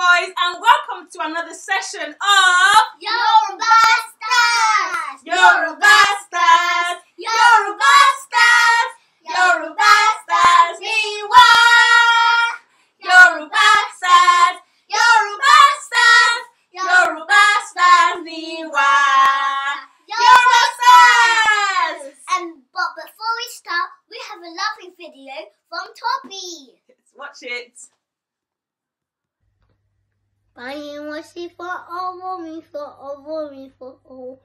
boys, and welcome to another session of Yoruba Stars! Yoruba Stars! Yoruba Stars! Yoruba Stars! Niwa! Yoruba Stars! Yoruba Stars! Yoruba Stars! Niwa! Yoruba Stars! But before we start, we have a lovely video from Toby. Let's watch it. Báyìí wọ́n sì fọ́ ọwọ́ mi fọ́ ọwọ́ mi fọ́ ọwọ́.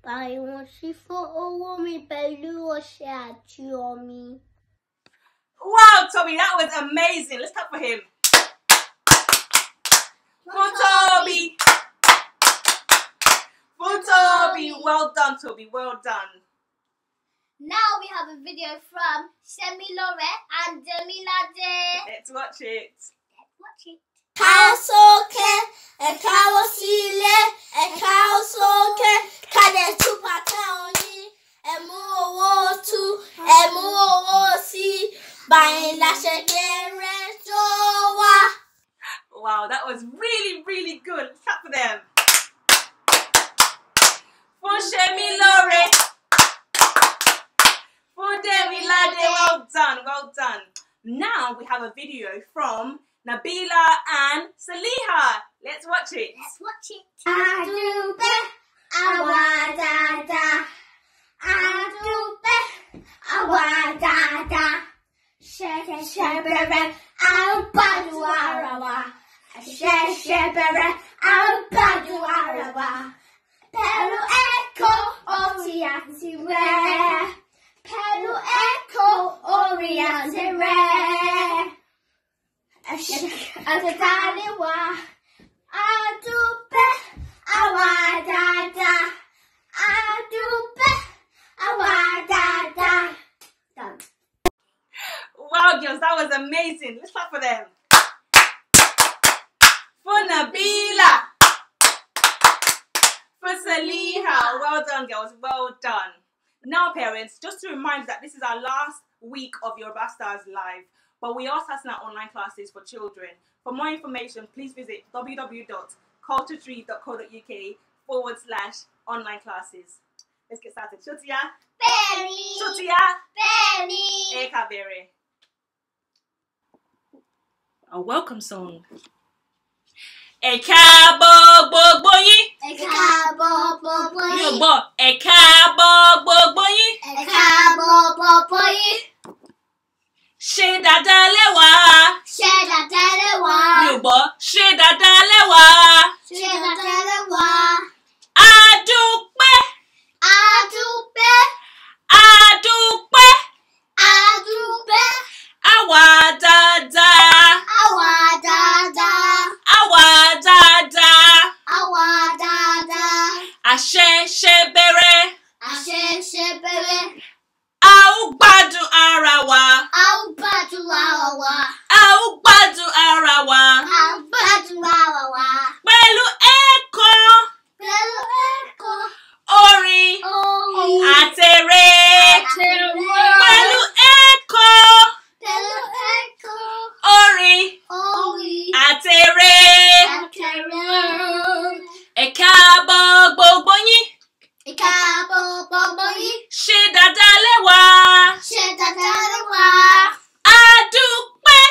Báyìí wọ́n sì fọ́ ọwọ́ mi pẹ̀lú ọṣẹ àti omi. Wow, Toby, that was amazing. Let's clap for him. For Toby. For Toby. Well done, Toby. Well done. Now we have a video from Semilore and Demilade. Let's watch it. Let's watch it. Káwọ́ sókè, ẹ káwọ́ sílẹ̀, ẹ káwọ́ sókè, ká dẹ̀ tú bàtà yín, ẹ mú owó tú, ẹ mú owó sí, báyìí la ṣe kéré tó wá. Wow, that was really, really good. Let's clap for them. For Semilore. For Demilade. Well done, well done. Now we have a video from Nabila and Saliha. Let's watch it. Let's watch it. Àdúpẹ́, àwa dáadáa. Àdúpẹ́, àwa dáadáa. Ṣẹ̀ṣẹ̀ bẹ̀rẹ̀, à ń gbádùn ara wa. Ṣẹ̀ṣẹ̀ bẹ̀rẹ̀, à ń gbádùn ara wa. Pẹ̀lú ẹ̀kọ́ orí àti rẹ̀. Pẹ̀lú ẹ̀kọ́ orí àti rẹ̀. Àtẹ̀tàlẹ́wà, àdúpẹ́, àwa dáadáa. Àdúpẹ́, àwa dáadáa. Done. Wow, girls, that was amazing. Let's clap for them. For Nabila. For Saliha. Well done, girls. Well done. Now, parents, just to remind you that this is our last week of Yoruba Stars Live, but we are starting our online classes for children. For more information, please visit www.culturetree.co.uk/online classes. Let's get started. Shotia. Benny. Shotia. Benny. Ekabere. A welcome song. Ẹ káàbọ̀ gbogbo yín. Ẹ káàbọ̀ gbogbo Mi ò yín. gbọ́. Ẹ káàbọ̀ gbogbo yín. Ẹ káàbọ̀ gbogbo yín. Ṣé dáadáa lẹ́wà? Ṣé dáadáa lẹ́wà? Mi ò gbọ́. Ṣé dáadáa lẹ́wà? Ṣé dáadáa lẹ́wà? Adúpẹ́. Adúpẹ́. Adúpẹ́. Adúpẹ́. Àwa dáadáa. Àwa dáadáa. Àwa dáadáa. Àwa dáadáa. Àṣẹ̀ṣẹ̀ bẹ̀rẹ̀. Àṣẹ̀ṣẹ̀ bẹ̀rẹ̀. A ó gbádùn ara wa. A ó gbádùn ara wa. A ó gbádùn ara wa. A ó gbádùn ara wa. Pẹ̀lú ẹ̀kọ́, Pẹ̀lú ẹ̀kọ́. orin, Orin. àtẹ̀rẹ́. Àtẹ̀rẹ́. Pẹ̀lú ẹ̀kọ́, Pẹ̀lú ẹ̀kọ́. orin, Orin. àtẹ̀rẹ́. Àtẹ̀rẹ́. Ẹ káàbọ̀ gbogbo yín. Ẹ káàbọ̀ gbogbo yín. Ṣé dáadáa lẹ́wà? Ṣé dáadáa lẹ́wà? Adúpẹ́.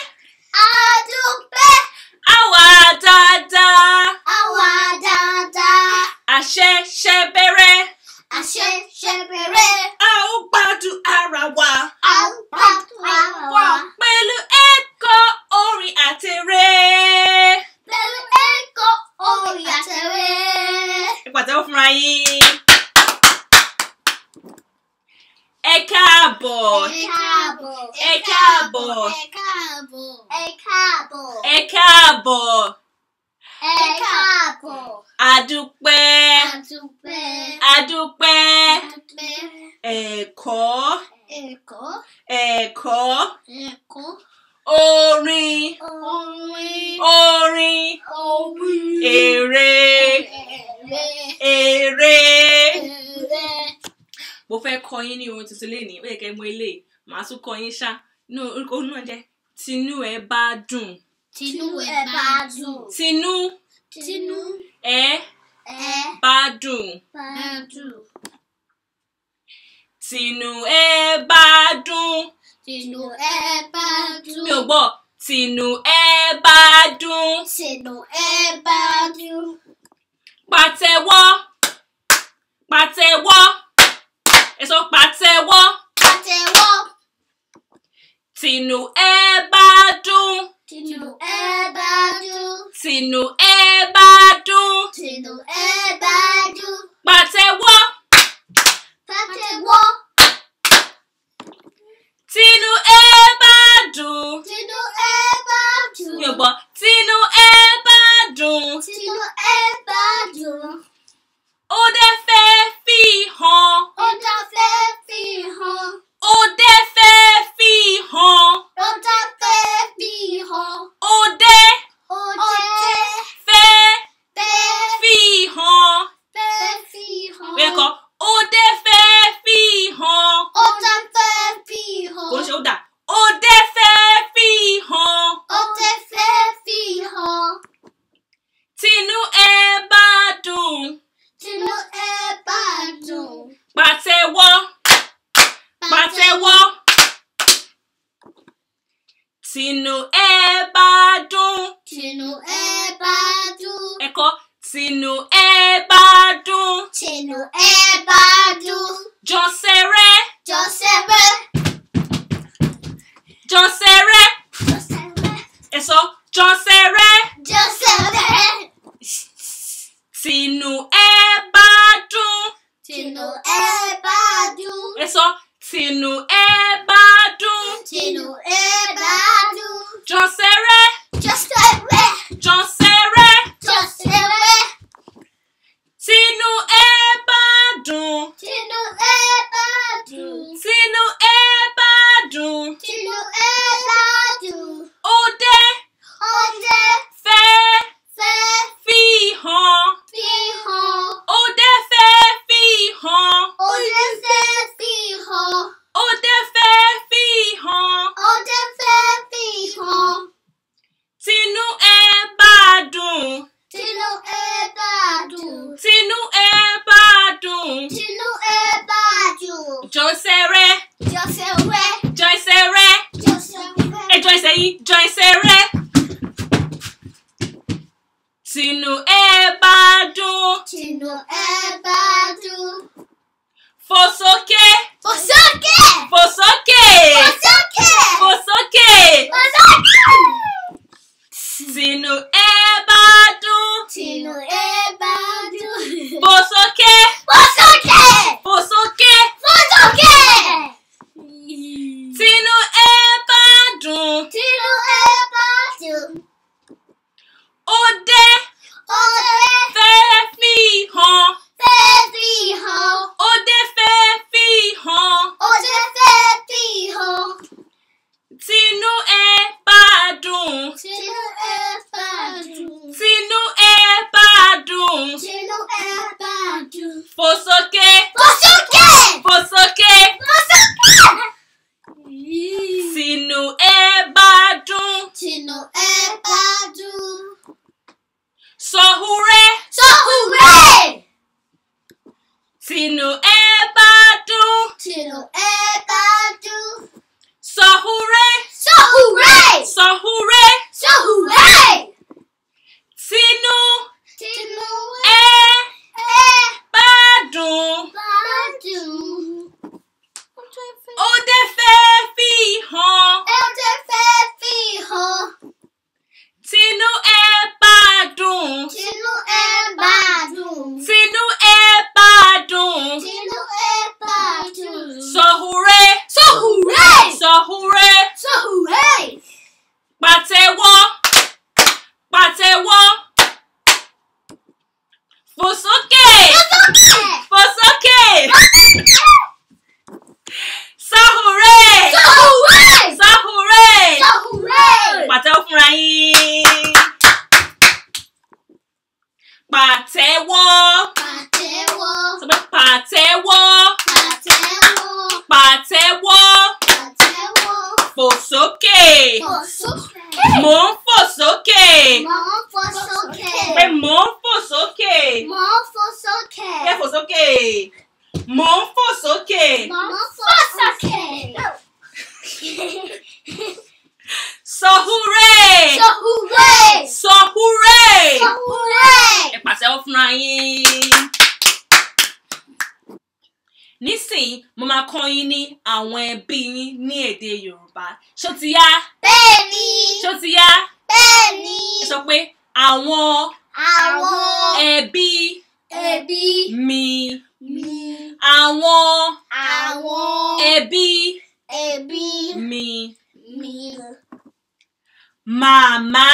Adúpẹ́. Àwa dáadáa. Àwa dáadáa. Àṣẹ̀ṣẹ̀ bẹ̀rẹ̀. Àṣẹ̀ṣẹ̀ bẹ̀rẹ̀. A ó gbádùn ara wa. A ó gbádùn ara wa. Pẹ̀lú ẹ̀kọ́, orin, àtẹ̀rẹ́. Pẹ̀lú ẹ̀kọ́, orin, àtẹ̀rẹ́. Ẹ pàtẹ́wọ́ fúnra yín. Ẹ káàbọ̀. Ẹ káàbọ̀. Ẹ káàbọ̀. Ẹ káàbọ̀. Ẹ káàbọ̀. Ẹ káàbọ̀. Ẹ káàbọ̀. Adúpẹ́. Adúpẹ́. Adúpẹ́. Adúpẹ́. Ẹ̀kọ́. Ẹ̀kọ́. Ẹ̀kọ́. Ẹ̀kọ́. Orin. Orin. Orin. Orin. Èrè. Èrè. Èrè. Èrè. Mo fẹ́ kọ́ yín ní orin tuntun lénìí. Ó yẹ kẹ́ mọ̀ eléyìí. Màá tún kọ́ yín ṣá. Orúkọ náà jẹ́ Tinú ẹ bá dùn. Tinu e badu. Tinu e badu. Tinu e badu. Tinu e badu. Mi ò gbọ́. Tinu e badu. Tinu e badu. Pàtẹ́wọ́. Pàtẹ́wọ́. Ẹ sọ pàtẹ́wọ́. Pàtẹ́wọ́. Tinu e badu. Tinu e badu. Tinu e badu. Tinu e badu. Pàtẹ́wọ́. Pàtẹ́wọ́. Tinu e badu. Tinu e badu. Mi ò gbọ́. Tinu e badu. Tinu e badu. Ó dẹ̀ fẹ́ fi hàn. Ó dá fẹ́ fi hàn. Ó dẹ̀ fẹ́ fi hàn. Ó dá fẹ́ fi hàn. Ó dẹ̀ Ó dẹ̀ fẹ́ fẹ́ fi hàn. fi hàn. Bẹ́ẹ̀ kọ́. Ó dẹ̀ fẹ́ fi hàn. Ó dá fẹ́ fi hàn. Kò ń ṣe ó dà. Ó dẹ̀ fẹ́ fi hàn. Ó dẹ̀ fẹ́ fi hàn. Tinu e badu. Tinu e badu. Pàtẹ́wọ́. Pàtẹ́wọ́. Tinu e badu. Tinu e badu. Ẹ kọ́. Tinu e badu. Tinu e badu. Jọ̀sẹ̀rẹ̀. Jọ̀sẹ̀rẹ̀. Jọ̀sẹ̀rẹ̀. Jọ̀sẹ̀rẹ̀. Ẹ sọ jọ̀sẹ̀rẹ̀. Jọ̀sẹ̀rẹ̀. Tinu e badu. Tinu e badu. Ẹ sọ tinu e badu. Tinu e badu. Jọ̀sẹ̀rẹ̀. Jọ̀sẹ̀rẹ̀. Jọ̀sẹ̀rẹ̀. Jọ̀sẹ̀rẹ̀. Tinu e badu. Tinu e badu. Tinu e badu. Tinu e badu. Ó dẹ̀ Ó dẹ̀ fẹ́ fẹ́ fi hàn. fi hàn. Ó dẹ̀ fẹ́ fi hàn. Ó dẹ̀ fẹ́ fi hàn. Ó dẹ̀ fẹ́ fi hàn. Ó dẹ̀ fẹ́ fi hàn. Tinu e badu. Tinu e badu. Tinu e badu. Tinu e badu. Jọ̀sẹ̀rẹ̀. Jọ̀sẹ̀rẹ̀. Jọ̀sẹ̀rẹ̀. Jọ̀sẹ̀rẹ̀. Ẹ jọ ẹsẹ̀ yìí. Jọ̀sẹ̀rẹ̀. Tinu e badu. Tinu e badu. Fò sókè. Fò sókè. Fò sókè. Fò sókè. Fò sókè. Fò sókè. Tinu e badu. Tinu e badu. Fò sókè. Fò sókè. Fò sókè. Fò sókè. Tinu e badu. Tinu e badu. Ó dẹ̀ Ó dẹ̀ fẹ́ fi hàn. fẹ́ fi hàn. Ó dẹ̀ fẹ́ fi hàn. Ó dẹ̀ fẹ́ fi hàn. Tinu e badu. Tinu e badu. Tinu e badu. Tinu e badu. Fò sókè. Fò sókè. Fò sókè. Fò sókè. Tinu e badu. Tinu e badu. Sọ̀húrẹ́. Sọ̀húrẹ́. Tinu e badu. Tinu e badu. Sọ̀húrẹ́. Sọ̀húrẹ́. Sọ̀húrẹ́. Sọ̀húrẹ́. Tinu Tinu e e badu. badu. Ó dẹ̀ fẹ́ fi hàn. Ó dẹ̀ fẹ́ fi hàn. Tinu e badu. Tinu e badu. Tinu e badu. Tinu e badu. Sọ̀húrẹ́. Sọ̀húrẹ́. Sọ̀húrẹ́. Sọ̀húrẹ́. Pàtẹ́wọ́. Pàtẹ́wọ́. Fò sókè. Fò sókè. Sọ̀húrẹ́. Sọ̀húrẹ́. Sọ̀húrẹ́. Sọ̀húrẹ́. Pàtẹ́wọ́ fúnra yín. Pàtẹ́wọ́. Pàtẹ́wọ́. Sọ pé pàtẹ́wọ́. Pàtẹ́wọ́. Pàtẹ́wọ́. Pàtẹ́wọ́. fò sókè. Fò sókè. Mò ń fò sókè. Mò ń fò sókè. Pé mò ń fò sókè. Mò ń fò sókè. Ẹ fò sókè. Mò ń fò sókè. Mò ń fò sókè. Sọ hooray. Sọ hooray. Sọ hooray. Sọ hooray. Ẹ pàtẹ́wọ́ fúnra yín. Nísìnyí mo máa kọ́ yín ní àwọn ẹbí yín ní èdè Yorùbá. Ṣó ti yá? Bẹ́ẹ̀ni. Ṣó ti yá? Bẹ́ẹ̀ni. Ẹ sọ pé àwọn ẹbí mi. Àwọn ẹbí mi. Màmá.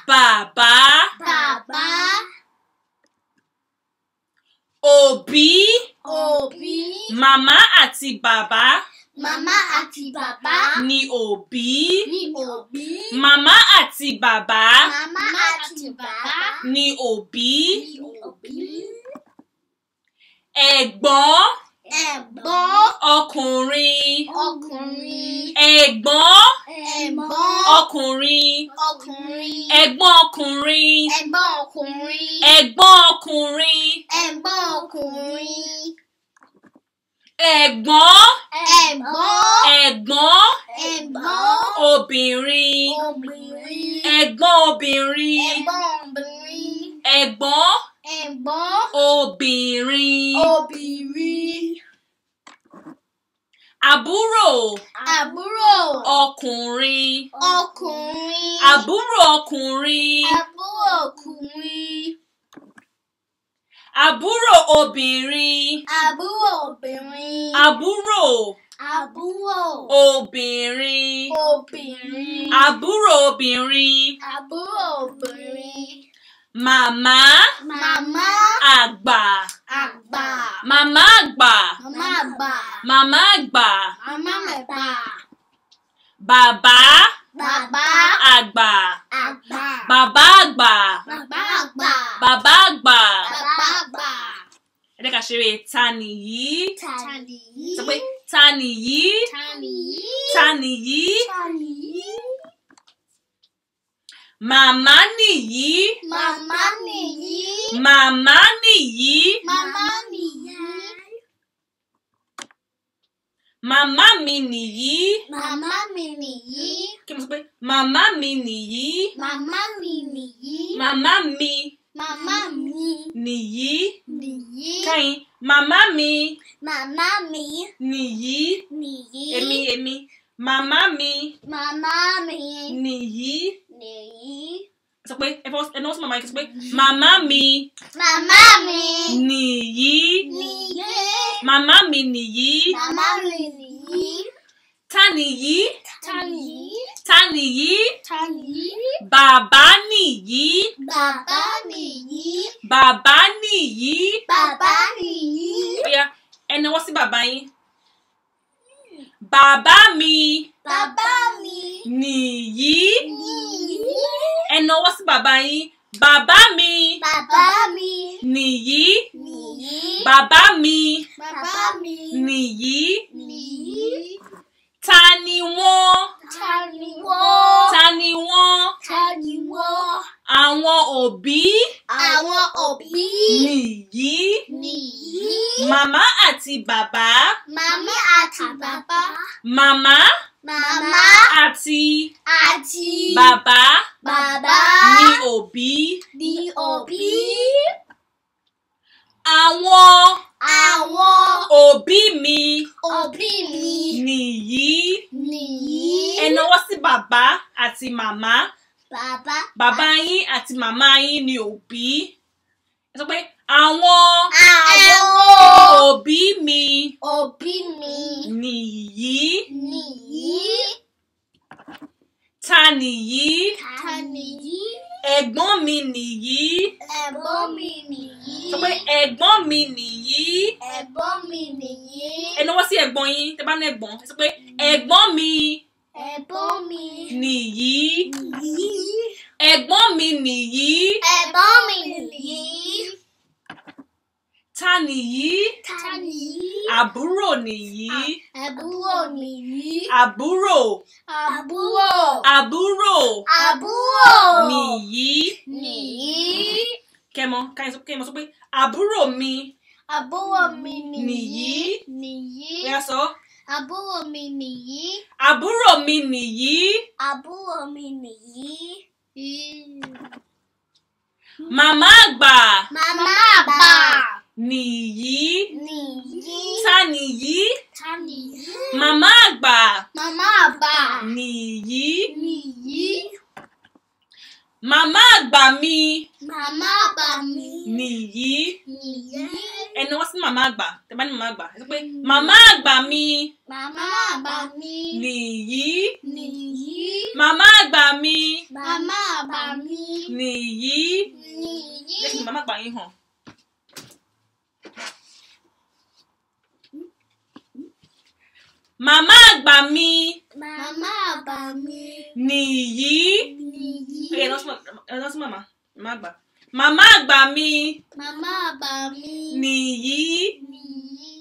Bàbá. Òbí. Màmá àti bàbá. Màmá àti bàbá. Ni òbí. Màmá àti bàbá. Ni òbí. Ẹ̀gbọ́n. Ọkùnrin. Ẹ̀gbọ́n. Ọkùnrin. Ẹ̀gbọ́n ọkùnrin. Ẹ̀gbọ́n ọkùnrin. Ẹ̀gbọ́n. Obìnrin. Ẹ̀gbọ́n obìnrin. Ẹ̀gbọ́n obìnrin. Àbúrò. Ọkùnrin. Àbúrò ọkùnrin. Àbúrò obìnrin. Àbúrò obìnrin. Àbúrò obìnrin. Màmá. Àgbà. Màmá àgbà. Màmá àgbà. Bàbá. Àgbà. Bàbá àgbà. Bàbá àgbà. Ẹ jẹ́ ká ṣeré ta nìyí. Sọ pé ta nìyí. Ta nìyí. Màmá nìyí. Màmá nìyí. Màmá mi nìyí. Kí mo sọ pé màmá mi nìyí. Màmá mi nìyí. Kẹ́yìn màmá mi nìyí. Èmi. Màmá mi nìyí. Sọ pé ẹ náwó sí màmá yín sọ pé màmá mi nìyí. Màmá mi nìyí. Ta nìyí. Ta nìyí. Bàbá nìyí. Bàbá nìyí. Ó yá, ẹ náwó sí bàbá yín. Bàbá mi nìyí. Ẹ náwó sí bàbá yín. Bàbá mi nìyí. Bàbá mi nìyí. Ta ni wọ́n? Ta ni wọ́n? Àwọn òbí nìyí. Màmá àti bàbá. Màmá àti bàbá ni òbí. Àwọn òbí mi nìyí. Ẹ náwó sí bàbá àti màmá. Bàbá yín àti màmá yín ni òbí. Ẹ sọ pé àwọn òbí mi nìyí. Ta nìyí? Ẹ̀gbọ́n mi nìyí. Sọ pé ẹ̀gbọ́n mi nìyí. Ẹ náwó sí ẹ̀gbọ́n yín tẹ́ bá ní ẹ̀gbọ́n. Ẹ sọ pé ẹ̀gbọ́n mi nìyí. Ẹ̀gbọ́n mi nìyí. Ẹ̀gbọ́n mi nìyí. Ta nìyí? Ta nìyí? Àbúrò nìyí. Àbúrò nìyí. Àbúrò. Àbúrò. Àbúrò. Àbúrò. Nìyí. Nìyí. Kẹ́mọ sọ pé àbúrò mi. Àbúrò mi Nìyí. Nìyí. Bóyá sọ. Àbúrò mi nìyí. Àbúrò mi nìyí. Àbúrò mi nìyí. Màmá àgbà. Màmá àgbà. Nìyí. Nìyí. Ta nìyí? Ta nìyí? Màmá àgbà. Màmá àgbà. Nìyí. Nìyí. Màmá àgbà mi. Màmá àgbà mi. Nìyí. Nìyí. Ẹnu wá sí màmá àgbà. Tẹ́ bá ní màmá àgbà. Ẹ sọ pé màmá àgbà mi. Màmá àgbà mi. Nìyí. Nìyí. Màmá àgbà mi. Màmá àgbà mi. Nìyí. Nìyí. Jẹ́ kí màmá àgbà yín hàn. Màmá àgbà mi. Màmá àgbà mi. Nìyí. Nìyí. Ẹ lọ sí màmá. Màmá àgbà. Màmá àgbà mi. Màmá àgbà mi. Nìyí. Nìyí.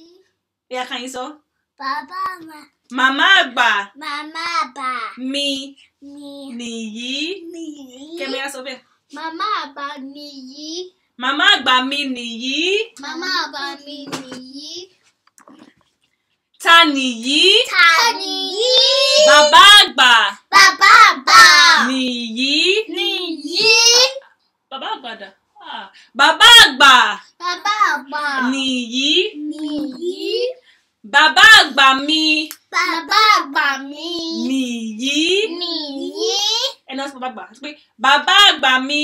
Ẹ yà kàn yín sọ. Bàbá ma. Màmá àgbà Màmá àgbà mi. mi. Nìyí. Nìyí. Kẹ́mi yà sọ bẹ́ẹ̀. Màmá àgbà nìyí. Màmá àgbà mi nìyí. Màmá àgbà mi nìyí. Ta nìyí? Ta nìyí? Bàbá àgbà. Bàbá àgbà. Nìyí. Nìyí. Bàbá àgbà dà. Bàbá àgbà. Bàbá àgbà. Nìyí. Nìyí. Bàbá àgbà mi. Bàbá àgbà mi. Nìyí. Nìyí. Ẹni wọ́n sọ bàbá àgbà. Sọ pé bàbá àgbà mi.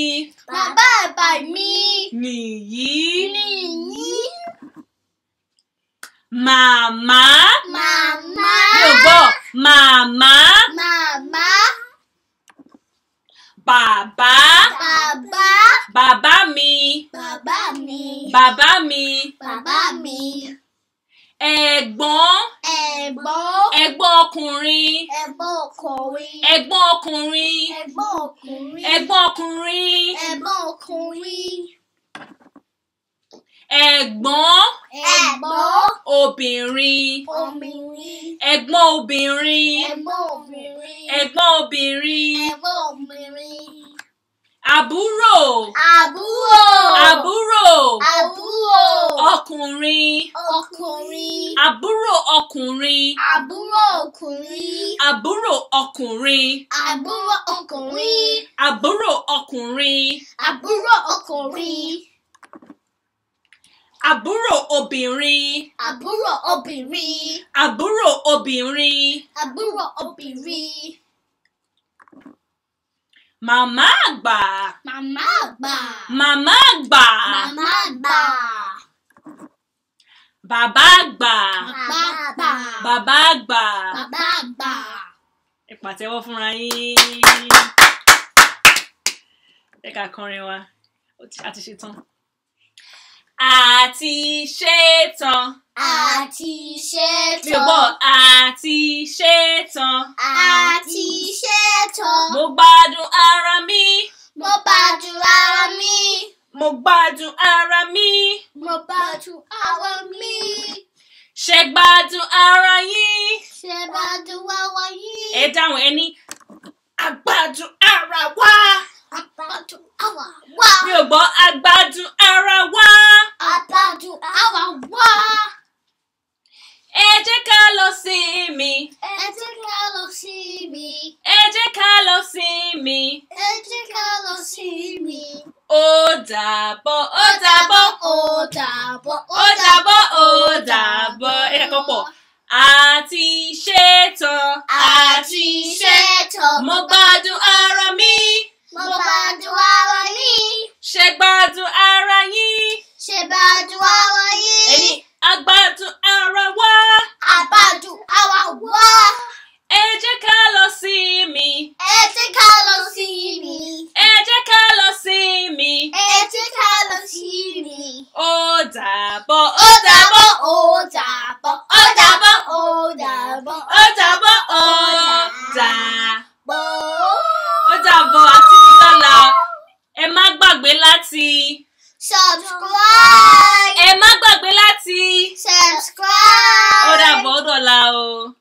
Bàbá àgbà mi. Nìyí. Nìyí. Màmá. Màmá. Mi ò gbọ́. Màmá. Màmá. Bàbá. Bàbá. Bàbá mi. Bàbá mi. Bàbá mi. Bàbá mi. Ẹ̀gbọ́n. Ẹ̀gbọ́n. Ẹ̀gbọ́n ọkùnrin. Ẹ̀gbọ́n ọkùnrin. Ẹ̀gbọ́n ọkùnrin. Ẹ̀gbọ́n ọkùnrin. Ẹ̀gbọ́n ọkùnrin. Ẹ̀gbọ́n ọkùnrin. Ẹ̀gbọ́n. Ẹ̀gbọ́n. Obìnrin. Obìnrin. Ẹ̀gbọ́n obìnrin. Ẹ̀gbọ́n obìnrin. Ẹ̀gbọ́n obìnrin. Ẹ̀gbọ́n obìnrin. Àbúrò. Àbúrò. Àbúrò. Àbúrò. Ọkùnrin. Ọkùnrin. Àbúrò ọkùnrin. Àbúrò ọkùnrin. Àbúrò ọkùnrin. Àbúrò ọkùnrin. Àbúrò ọkùnrin. Àbúrò ọkùnrin. Àbúrò obìnrin. Àbúrò obìnrin. Àbúrò obìnrin. Àbúrò obìnrin. Màmá àgbà. Màmá àgbà. Màmá àgbà. Màmá àgbà. Bàbá àgbà. Bàbá àgbà. Bàbá àgbà. Bàbá àgbà. Ẹ pàtẹ́wọ́ fúnra yín. Ẹ ká kọrin wa. A ti ṣe tán. Àti ṣetán. Àti ṣetán. Mi ò gbọ́. Àti ṣetán. Àti ṣetán. Mo gbádùn ara mi. Mo gbádùn ara mi. Mo gbádùn ara mi. Mo gbádùn ara mi. Ṣé gbádùn ara yín? Ṣé gbádùn ara yín? Ẹ dáhùn ẹni. Àgbádùn ara wa. Àgbádùn ara wa. Mi ò gbọ́. Àgbádùn ara wa. Àgbádùn ara wa. Ẹ jẹ́ ká lọ sinmi. Ẹ jẹ́ ká lọ sinmi. Ẹ jẹ́ ká lọ sinmi. Ẹ jẹ́ ká lọ sinmi. Ó dàbọ̀. Ó dàbọ̀. Ó dàbọ̀. Ó dàbọ̀. Ó dàbọ̀. Ẹ ká kọ́ pọ̀. Àti ṣetán. Àti ṣetán. Mo gbádùn ara mi. Mo gbádùn ara mi. Ṣé gbádùn ara yín? Ṣé gbádùn ara yín? Ẹni àgbádùn ara wa. Àgbádùn ara wa. Ẹ jẹ́ ká lọ sinmi. Ẹ jẹ́ ká lọ sinmi. Ẹ jẹ́ ká lọ sinmi. Ẹ jẹ́ ká lọ sinmi. Ó dàbọ̀. Ó dàbọ̀. Ó dàbọ̀. Ó dàbọ̀. Ó dàbọ̀. Ó dàbọ̀. Ó dàbọ̀. Ó dàbọ̀. Ó dàbọ̀ àti ní lọ́la. Hello.